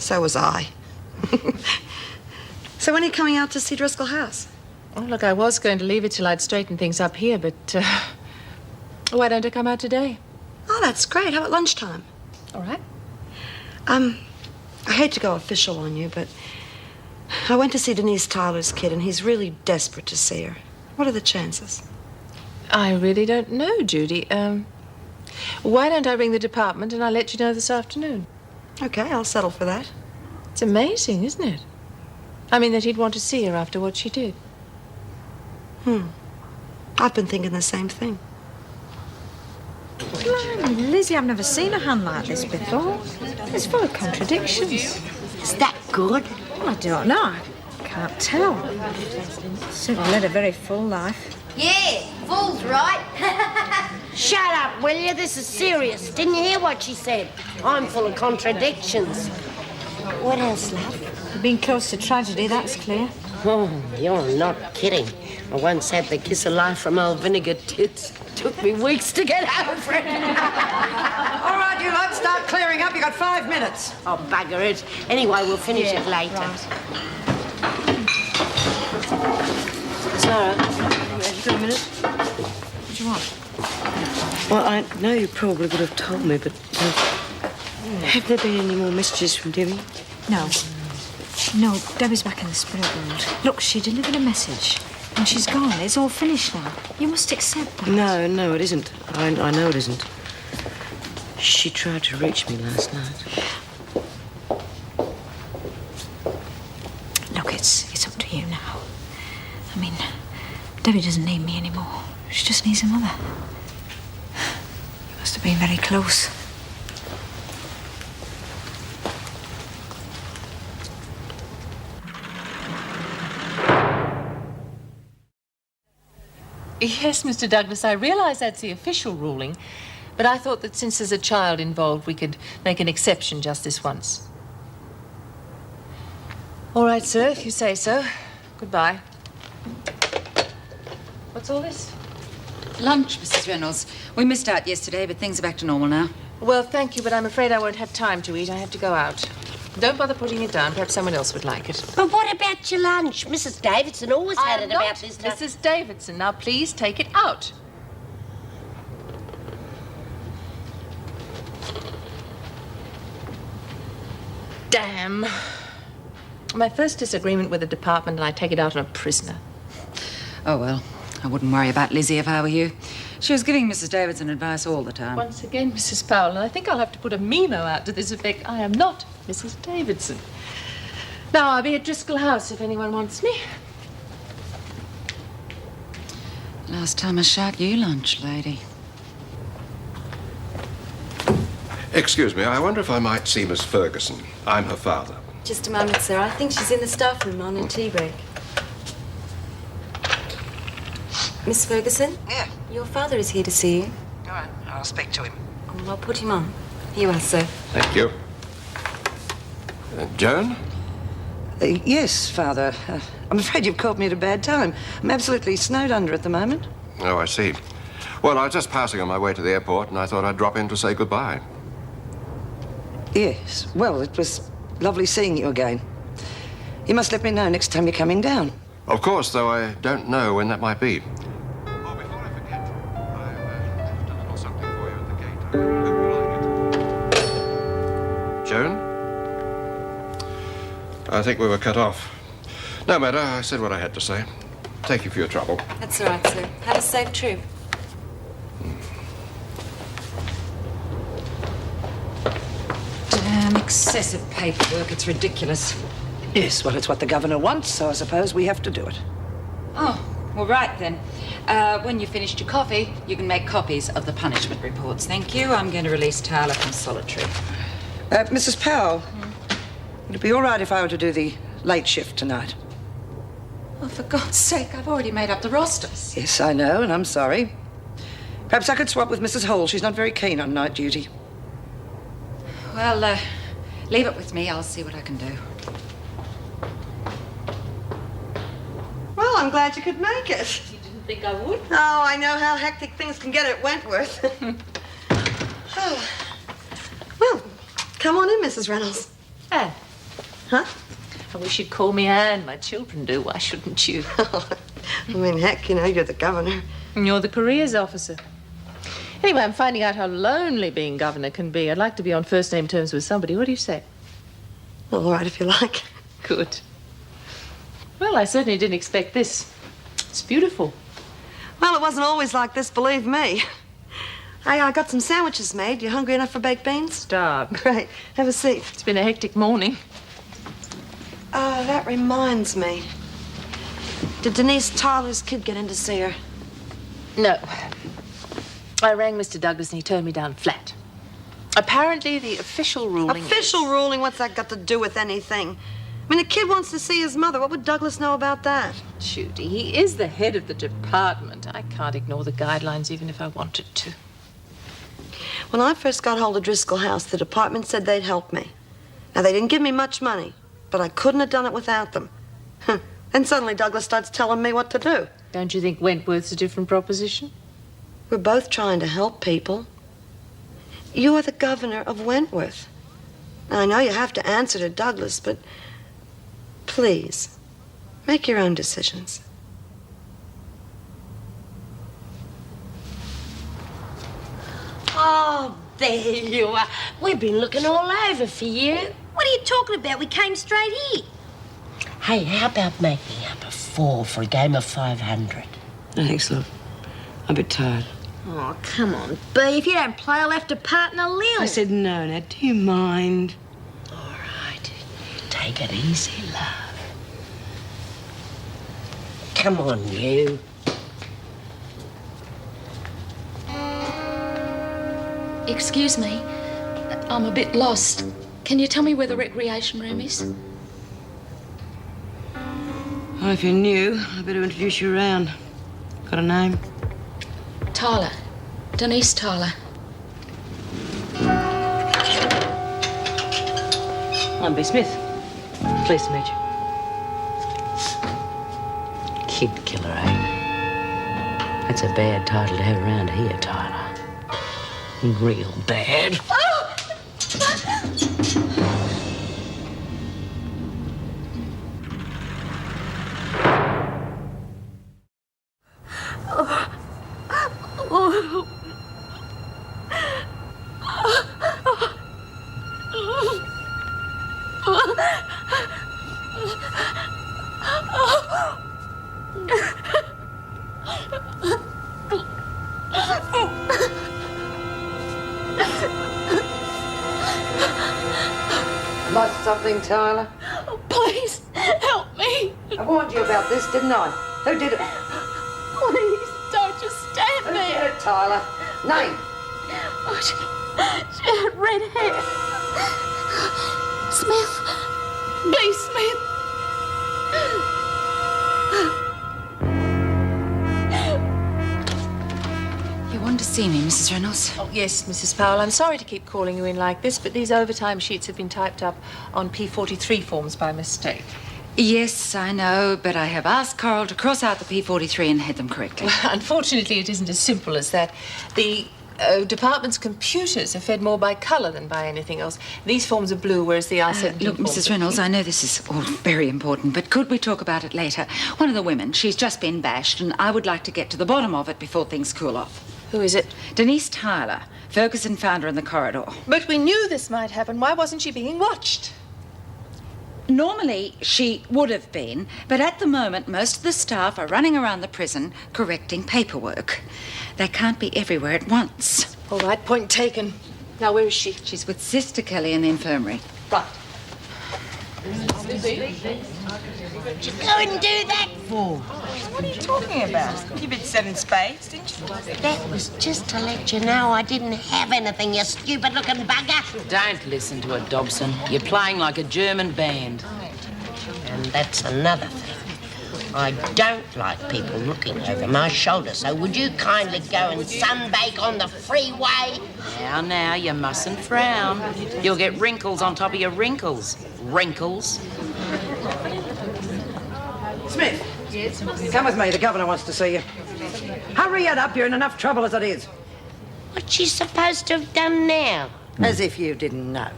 So was I. So when are you coming out to see Driscoll House? Oh, look, I was going to leave it till I'd straightened things up here, but why don't I come out today? Oh, that's great. How about lunchtime? All right. I hate to go official on you, but I went to see Denise Tyler's kid, and he's really desperate to see her. What are the chances? I really don't know, Judy. Why don't I ring the department and I'll let you know this afternoon? Okay, I'll settle for that. It's amazing, isn't it? I mean, that he'd want to see her after what she did. I've been thinking the same thing. Blimey, Lizzie, I've never seen a hand like this before. It's full of contradictions. Is that good? Well, I don't know. I can't tell. Certainly led a very full life. Yeah, fool's right. Shut up, will you? This is serious. Didn't you hear what she said? I'm full of contradictions. What else, love? You've been close to tragedy, that's clear. Oh, you're not kidding. I once had the kiss of life from old Vinegar Tits. Took me weeks to get over it. All right, you lot, start clearing up. You got 5 minutes. Oh, bugger it. Anyway, we'll finish it later. Right. Sarah, Just a minute. What do you want? Well, I know you probably would have told me, but have there been any more messages from Debbie? No. No, Debbie's back in the spirit world. Look, she delivered a message, and she's gone. It's all finished now. You must accept that. No, it isn't. I know it isn't. She tried to reach me last night. Look, it's up to you now. I mean, Debbie doesn't need me anymore. She just needs a mother. You must have been very close. Yes, Mr. Douglas, I realise that's the official ruling, but I thought that since there's a child involved, we could make an exception just this once. All right, sir, if you say so. Goodbye. What's all this? Lunch, Mrs. Reynolds. We missed out yesterday, but things are back to normal now. Well, thank you, but I'm afraid I won't have time to eat. I have to go out. Don't bother putting it down. Perhaps someone else would like it. But what about your lunch? Mrs. Davidson always had it about this time. Mrs. Davidson. Now, please take it out. Damn. My first disagreement with the department, and I take it out on a prisoner. Oh, well, I wouldn't worry about Lizzie if I were you. She was giving Mrs. Davidson advice all the time. Once again, Mrs. Powell, and I think I'll have to put a memo out to this effect. I am not Mrs. Davidson. Now, I'll be at Driscoll House if anyone wants me. Last time I shot you lunch, lady. Excuse me, I wonder if I might see Miss Ferguson. I'm her father. Just a moment, sir. I think she's in the staff room on a tea break. Miss Ferguson? Yeah. Your father is here to see you. All right, I'll speak to him. Oh, I'll put him on. Here you are, sir. Thank you. Joan? Yes, Father. I'm afraid you've caught me at a bad time. I'm absolutely snowed under at the moment. Oh, I see. Well, I was just passing on my way to the airport, and I thought I'd drop in to say goodbye. Yes. Well, it was lovely seeing you again. You must let me know next time you're coming down. Of course, though I don't know when that might be. Oh, before I forget, I've left a little something for you at the gate. I hope you like it. Joan? I think we were cut off. No matter, I said what I had to say. Thank you for your trouble. That's all right, sir. Have a safe trip. Damn excessive paperwork. It's ridiculous. Yes, well, it's what the governor wants, so I suppose we have to do it. Oh, well, right then. When you've finished your coffee, you can make copies of the punishment reports. Thank you. I'm going to release Tyler from solitary. Mrs. Powell, would it be all right if I were to do the late shift tonight? Oh, for God's sake, I've already made up the rosters. Yes, I know, and I'm sorry. Perhaps I could swap with Mrs. Hall. She's not very keen on night duty. Well, leave it with me. I'll see what I can do. Well, I'm glad you could make it. You didn't think I would? Oh, I know how hectic things can get at Wentworth. Oh. Well, come on in, Mrs. Reynolds. Anne, Huh? I wish you'd call me Anne. My children do. Why shouldn't you? I mean, heck, you know, you're the governor. And you're the careers officer. Anyway, I'm finding out how lonely being governor can be. I'd like to be on first-name terms with somebody. What do you say? Well, all right, if you like. Good. Well, I certainly didn't expect this. It's beautiful. Well, it wasn't always like this, believe me. I got some sandwiches made. You hungry enough for baked beans? Starved. Great. Have a seat. It's been a hectic morning. That reminds me. Did Denise Tyler's kid get in to see her? No. I rang Mr. Douglas and he turned me down flat. Apparently, the official ruling Official ruling? What's that got to do with anything? I mean, the kid wants to see his mother. What would Douglas know about that? Judy, he is the head of the department. I can't ignore the guidelines even if I wanted to. When I first got hold of Driscoll House, the department said they'd help me. Now, they didn't give me much money, but I couldn't have done it without them. Then suddenly Douglas starts telling me what to do. Don't you think Wentworth's a different proposition? We're both trying to help people. You are the governor of Wentworth. Now, I know you have to answer to Douglas, but please, make your own decisions. Oh, there you are. We've been looking all over for you. What are you talking about? We came straight here. Hey, how about making up a 4 for a game of 500? Thanks, love. I'm a bit tired. Oh, come on, B. If you don't play, I'll have to partner Lil. I said no. Now, do you mind? All right. Take it easy, love. Come on, you. Excuse me, I'm a bit lost. Can you tell me where the recreation room is? Well, if you're new, I better introduce you around. Got a name? Tyler. Denise Tyler. I'm B. Smith. Pleased to meet you. Kid killer, eh? That's a bad title to have around here, Tyler. Real bad. Lost something, Tyler? Oh, please, help me. I warned you about this, didn't I? Who did it? Please, don't just stand Who did there. it, Tyler? Name. Oh, she had red hair. Smith. B. Smith. You wanted to see me, Mrs. Reynolds? Oh, yes, Mrs. Powell. I'm sorry to keep calling you in like this, but these overtime sheets have been typed up on P43 forms by mistake. Yes, I know, but I have asked Carl to cross out the P43 and head them correctly. Well, unfortunately, it isn't as simple as that. The department's computers are fed more by colour than by anything else. These forms are blue, whereas the R17 Look, forms Mrs. are- Reynolds, I know this is all very important, but could we talk about it later? One of the women, she's just been bashed, and I would like to get to the bottom of it before things cool off. Who is it? Denise Tyler. Ferguson found her in the corridor. But we knew this might happen. Why wasn't she being watched? Normally, she would have been, but at the moment, most of the staff are running around the prison correcting paperwork. They can't be everywhere at once. All right, point taken. Now, where is she? She's with Sister Kelly in the infirmary. Right. Did you go and do that for? What are you talking about? You bid 7 spades, didn't you? That was just to let you know I didn't have anything, you stupid-looking bugger. Don't listen to her, Dobson. You're playing like a German band. And that's another thing. I don't like people looking over my shoulder, so would you kindly go and sunbake on the freeway? Now, you mustn't frown. You'll get wrinkles on top of your wrinkles. Wrinkles. Smith. Yes? Come with me. The governor wants to see you. Hurry it up. You're in enough trouble as it is. What's she supposed to have done now? As if you didn't know.